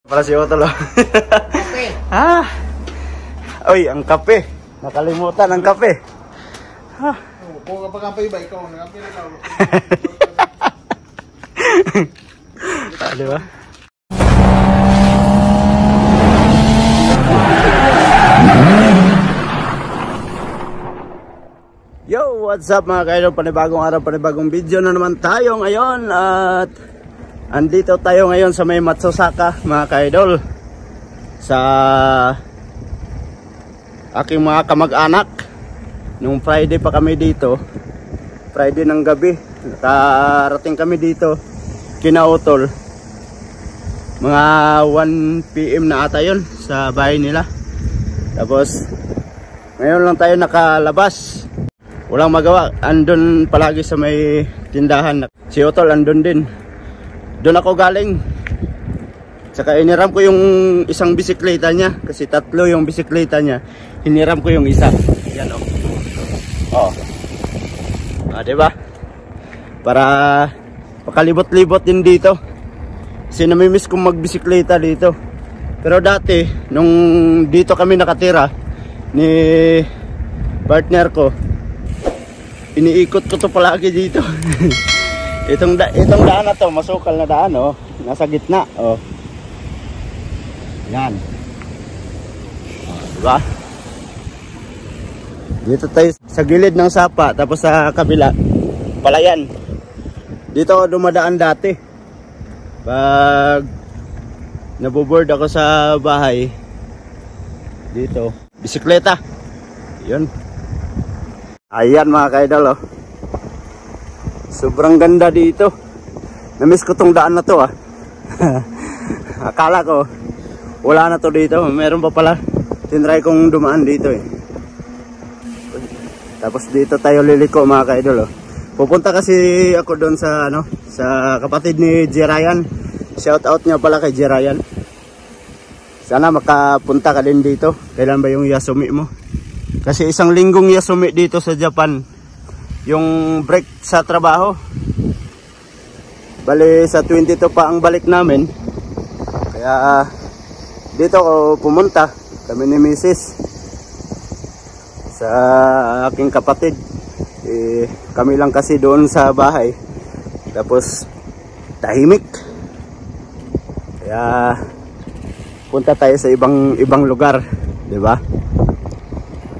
Para si Otol. Kape. Ah. Oy, ang kape. Nakalimutan ang kape. Ha. Kung kapag kape ba ikaw, kape na lang. Di ba? Yo, what's up mga kaidol? Panibagong araw, panibagong video na naman tayo ngayon. At andito tayo ngayon sa may Matsusaka mga kaidol, sa aking mga kamag-anak. Nung Friday pa kami dito, Friday ng gabi, nakarating kami dito kina Otol. Mga 1 PM na ata yun sa bahay nila. Tapos ngayon lang tayo nakalabas. Walang magawa, andun palagi sa may tindahan. Si Otol andun din. Doon ako galing. Saka iniram ko yung isang bisikleta niya. Kasi 3 yung bisikleta niya. Hiniram ko yung isa. Yan o. Oh. Ah, diba? Para pakalibot-libot din dito. Kasi namimiss kong magbisikleta dito. Pero dati, nung dito kami nakatira ni partner ko, iniikot ko to palagi dito. itong daan na to, masukal na daan, oh. Nasa gitna, oh. Yan. Oh, diba? Dito tayo sa gilid ng sapa, tapos sa kabila palayan. Dito ako dumadaan dati pag naboboard ako sa bahay. Dito bisikleta. Yun. Ayan mga kaidol, oh. Sobrang ganda dito. Namiss ko tong daan na to, ah. Akala ko wala na to dito. Meron pa pala. Tinry kong dumaan dito, eh. Tapos dito tayo liliko mga kaidol, oh. Pupunta kasi ako doon sa sa kapatid ni Jerayan. Shout out niya pala kay Jerayan. Sana makapunta ka din dito. Kailan ba yung Yasumi mo? Kasi isang linggong Yasumi dito sa Japan yung break sa trabaho. Bali sa 22 pa ang balik namin. Kaya dito ako pumunta, kami ni Mrs. sa aking kapatid. Kami lang kasi doon sa bahay. Tapos tahimik. Kaya punta tayo sa ibang lugar, 'di ba?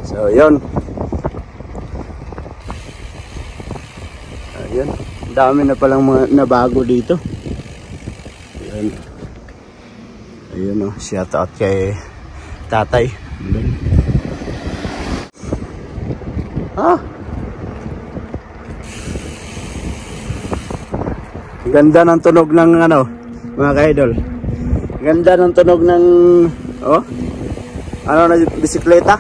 So, 'yon. Ayun, dami na palang mga nabago dito. Ayun. Ayun, oh, shout out kay tatay. Ah. Ganda ng tunog ng mga kaidol. Ganda ng tunog ng na bisikleta.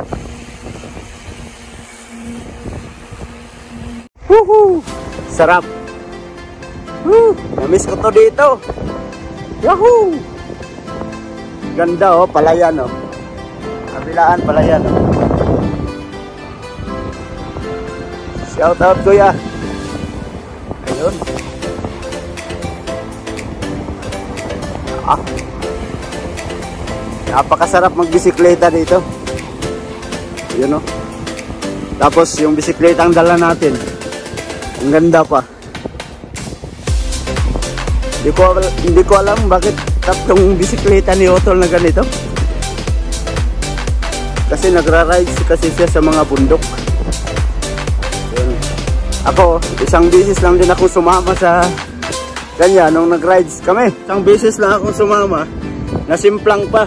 Woohoo! Sarap. Namiss ko to dito. Yahoo! Ganda, oh, palayan, oh. Kabilaan palayan, oh. Shout out kuya. Ayun. Ah. Napakasarap magbisikleta dito. Yun, oh. Tapos yung bisikleta ang dala natin, ang ganda pa. Hindi ko alam bakit tatlong bisikleta ni Otol na ganito. Kasi nagra-rides kasi siya sa mga bundok. Yun. Ako, isang beses lang din ako sumama sa ganyan nung nag-rides kami. Isang beses lang ako sumama. Nasimplang pa.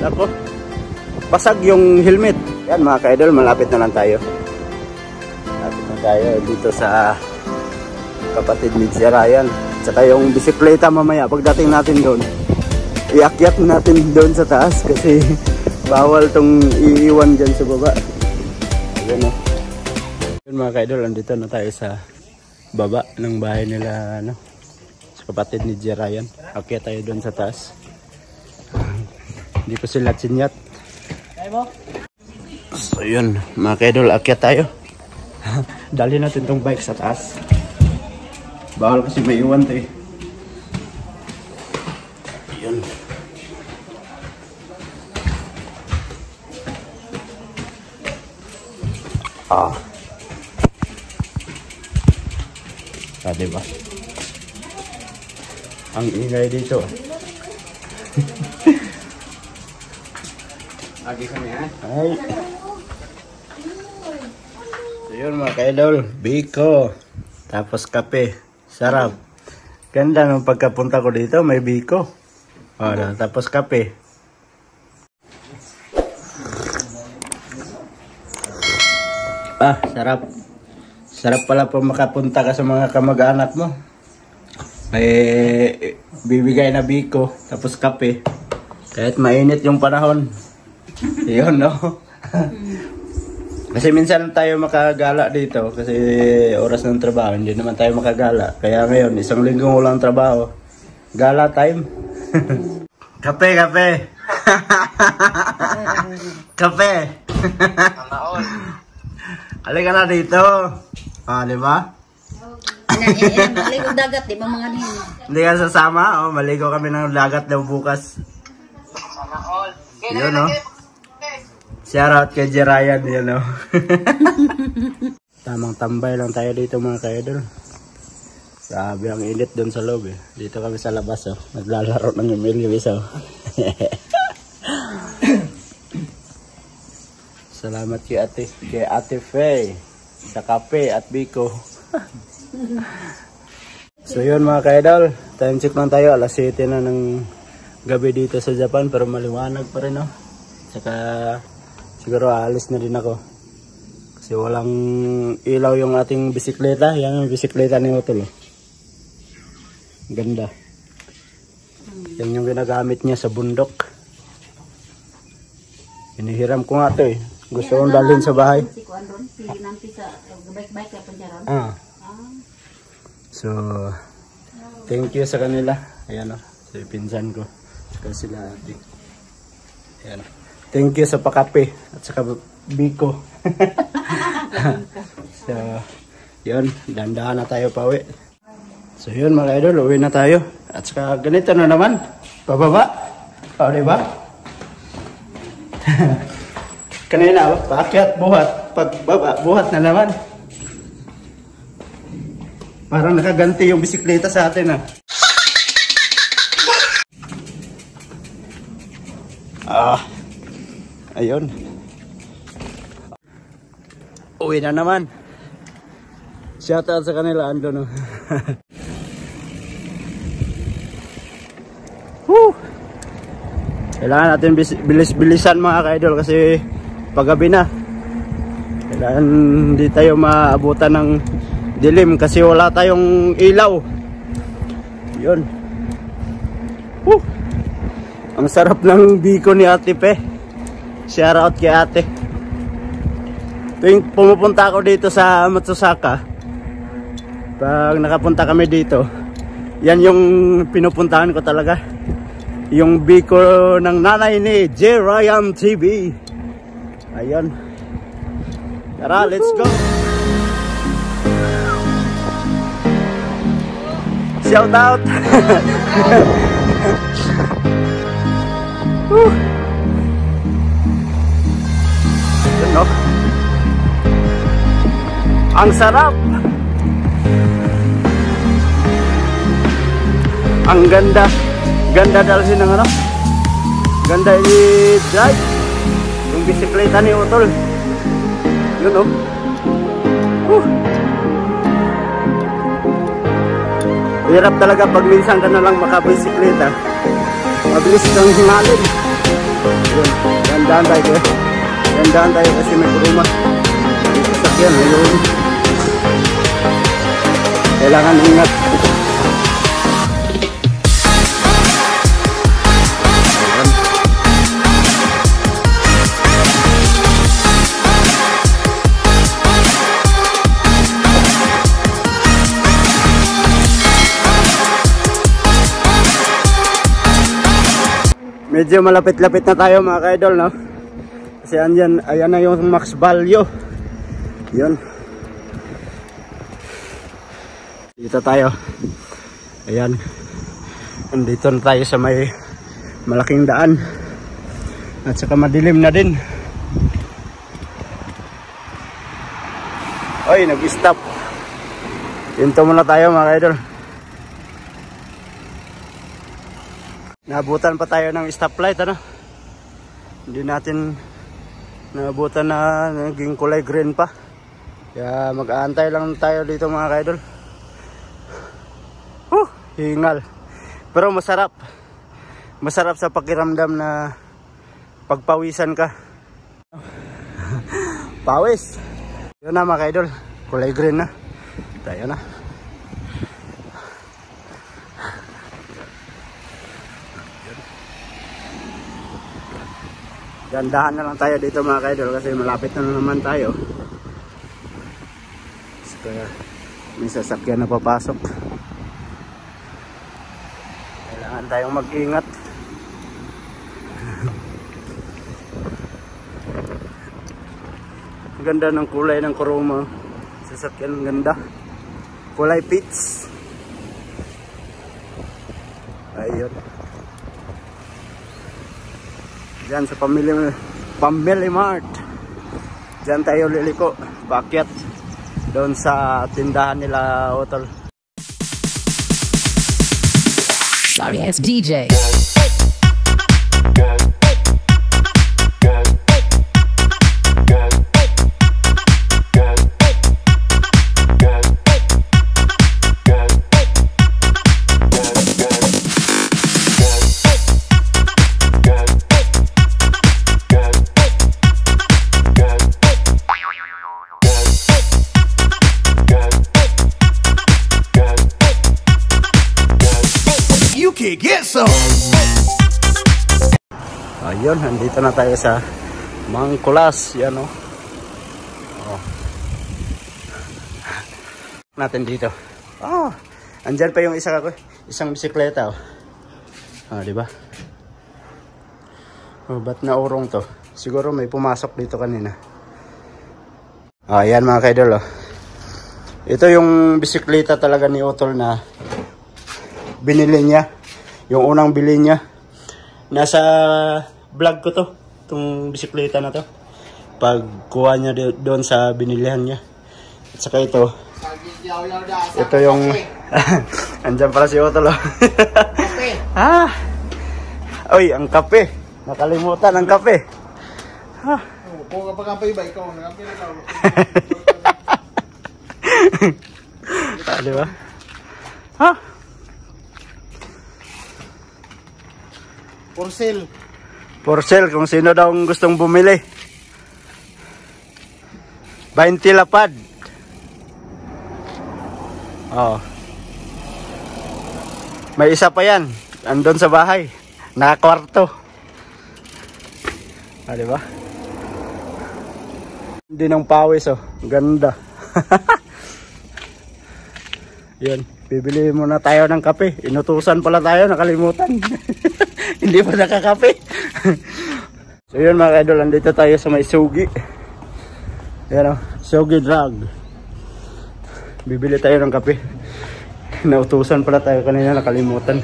Ako, basag yung helmet. Yan mga kaidol, malapit na lang tayo. Malapit na tayo dito sa kapatid ni Jerayan. Tsaka yung bisikleta mamaya pagdating natin doon, iakyat natin doon sa taas kasi bawal tong iiwan dyan sa baba. Ayan, oh. Yun mga kaidol, andito na tayo sa baba ng bahay nila sa kapatid ni Jerayan. Akyat tayo doon sa taas. Hindi ko sila tsinyat. So yun mga kaidol, akyat tayo. Dali natin tong bike sa taas. Bawal kasi may iwan to, eh. Yun. Diba? Ang ingay dito. Lagi kami ha. Ay. So yun mga kaidol, biko. Tapos kape. Sarap. Ganda nung pagkapunta ko dito, may biko. Tapos kape. Sarap. Sarap pala po makapunta ka sa mga kamag-anak mo. May bibigay na biko, tapos kape. Kahit mainit yung panahon. Yun, no? Kasi minsan tayo makagala dito kasi oras ng trabaho, hindi naman tayo makagala. Kaya ngayon, isang linggo walang trabaho. Gala time. Kape, kape. Kape. Halika na dito. Di ba? Maligo dagat, di ba mga nino? Hindi ka sasama? Maligo kami ng dagat daw bukas. Yun, no? Shoutout kay Jerayan, yun, no? Tamang tambay lang tayo dito mga kaidol. Sabi ang init doon sa loob eh. Dito kami sa labas, naglalaro ng Emilio isa. Salamat kay Ate Faye sa kape at biko. So yun mga kaidol, time check lang tayo, alas 7 na ng gabi dito sa Japan, pero maliwanag pa rin, no? Saka siguro aalis na din ako kasi walang ilaw yung ating bisikleta. Yan yung bisikleta ni Otol. Ganda. Yan yung ginagamit niya sa bundok. Hinihiram ko nga ito eh. Gusto kong dalhin sa bahay. So thank you sa kanila. Ayan o, sa pinsan ko. Saka sila ate. Ayan o. Thank you sa pakape at saka biko. So, yun. Dandahan na tayo pa uwi. So, yun mga idol. Uwi na tayo. At saka ganito na naman. Pababa. Diba? Kanina, paakyat, buhat. Pagbaba, buhat na naman. Parang nakaganti yung bisikleta sa atin, ayun. Uwi na naman. Shoutout sa kanila, ando, no? Kailangan natin bilis-bilisan mga ka-idol kasi paggabi na. Kailangan hindi tayo maabutan ng dilim kasi wala tayong ilaw. Yun. Ang sarap ng biko ni Ate Pe. Shout out kay ate. Tuwing pumupunta ako dito sa Matsusaka, pag nakapunta kami dito, yan yung pinupuntahan ko talaga. Yung biko ng nanay ni Jerayan TV. Ayun. Tara, let's go. Shout out. No? Ang sarap. Ang ganda. Ganda dalhin ng ano? Ganda i-drive. Yung bisikleta ni Otol. Yun, oh. Hirap talaga pag minsan ka na lang makabisikleta. Mabilis kang hingalin. Yun. Gandaan tayo. Gandaan tayo kasi may kuruma. Sasakyan, ayun. Kailangan ingat. Medyo malapit-lapit na tayo mga ka-idol, no? Kasi ayan na yung max value. Yun. Dito tayo. Ayan. Nandito na tayo sa may malaking daan. At saka madilim na din. Oy, nag-stop. Hinto muna tayo mga idol. Naabutan pa tayo ng stoplight, ano? Hindi natin naabutan na naging kulay green pa. Kaya mag-aantay lang tayo dito mga idol. Hingal. Pero masarap. Masarap sa pakiramdam na pagpawisan ka. Pawis. Yun na mga idol. Kulay green na. Tayo na. Gandahan na lang tayo dito mga idol kasi malapit na naman tayo. Kaya may sasakyan na papasok. Kailangan tayong mag-ingat. Ganda ng kulay ng kuruma. Sasakyan ganda. Kulay peach. Ayun. Diyan sa Family Mart. Diyan tayo liliko. Pakyat. Doon sa tindahan nila Utol. Sorry, it's DJ. Get some. Ayun, nandito na tayo sa Mangkulas. Yan o. Natin dito. Andyan pa yung isang bisikleta. Diba? Ba't naurong to? Siguro may pumasok dito kanina. Ayan mga kaidol. Ito yung bisikleta talaga ni Utol na binili niya. Yung unang bili niya. Nasa vlog ko to. Itong bisikleta na to. Pagkuha niya doon sa binilihan niya. At saka ito. Ito yung andyan pala si Utol. Kape. Oy, ang kape. Nakalimutan ang kape. Kung kapag ba ikaw nag-ampil ikaw. Diba? For sale kung sino daw gustong bumili. 20 lapad. May isa pa yan. Andun sa bahay. Nakakwarto. Diba? Hindi ng pawis Ganda. Yan. Bibili muna tayo ng kape. Inutusan pala tayo. Nakalimutan. Hindi pa nakakape. So yun mga idol. Andito tayo sa may Sugi. Yan Sugi Drug. Bibili tayo ng kape. Nautusan pala tayo kanina. Nakalimutan.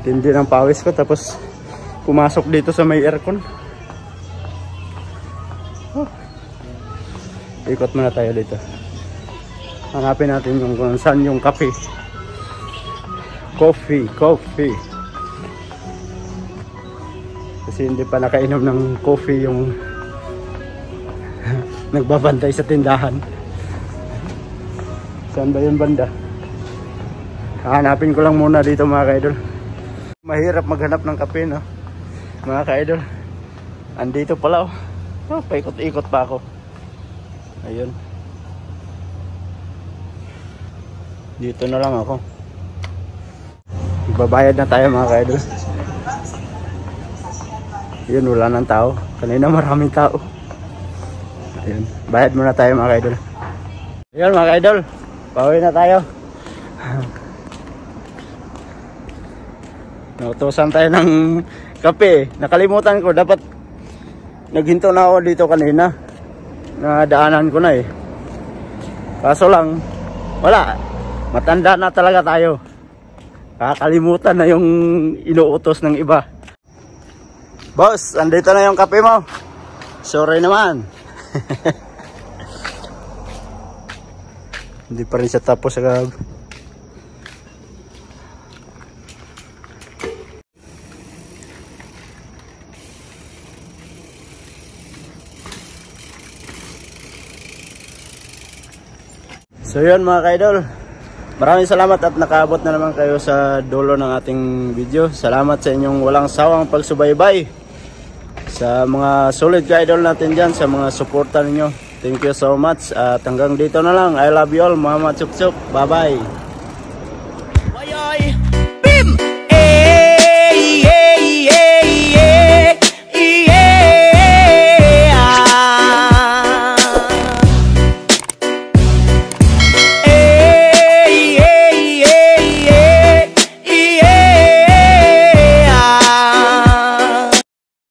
Tindi ng pawis ko. Tapos pumasok dito sa may aircon. Ikot muna tayo dito. Hanapin natin yung kung saan yung kape. Coffee. Kasi hindi pa nakainom ng coffee yung nagbabantay sa tindahan. Saan ba yung banda? Hanapin ko lang muna dito mga kaidol. Mahirap maghanap ng kape no? Mga kaidol. Andito pala paikot-ikot pa ako. Ayun. Dito na lang ako. Babayad na tayo mga kaidol. Yun, wala nang tao. Kanina maraming tao. Ayun. Bayad muna tayo mga kaidol. Ayun mga kaidol. Pauwi na tayo. Nautusan tayo ng kape. Nakalimutan ko. Dapat naghinto na ako dito kanina. Nadaanan ko na Kaso lang wala, matanda na talaga tayo, kakalimutan na yung inuutos ng iba. Boss, andito na yung kape mo. Sorry naman. Hindi pa rin siya tapos agad. So yun mga ka-idol, maraming salamat at nakaabot na naman kayo sa dulo ng ating video. Salamat sa inyong walang sawang pagsubaybay, sa mga solid ka-idol natin dyan, sa mga suporta ninyo. Thank you so much at hanggang dito na lang. I love you all, Mama Chuk Chuk. Bye bye.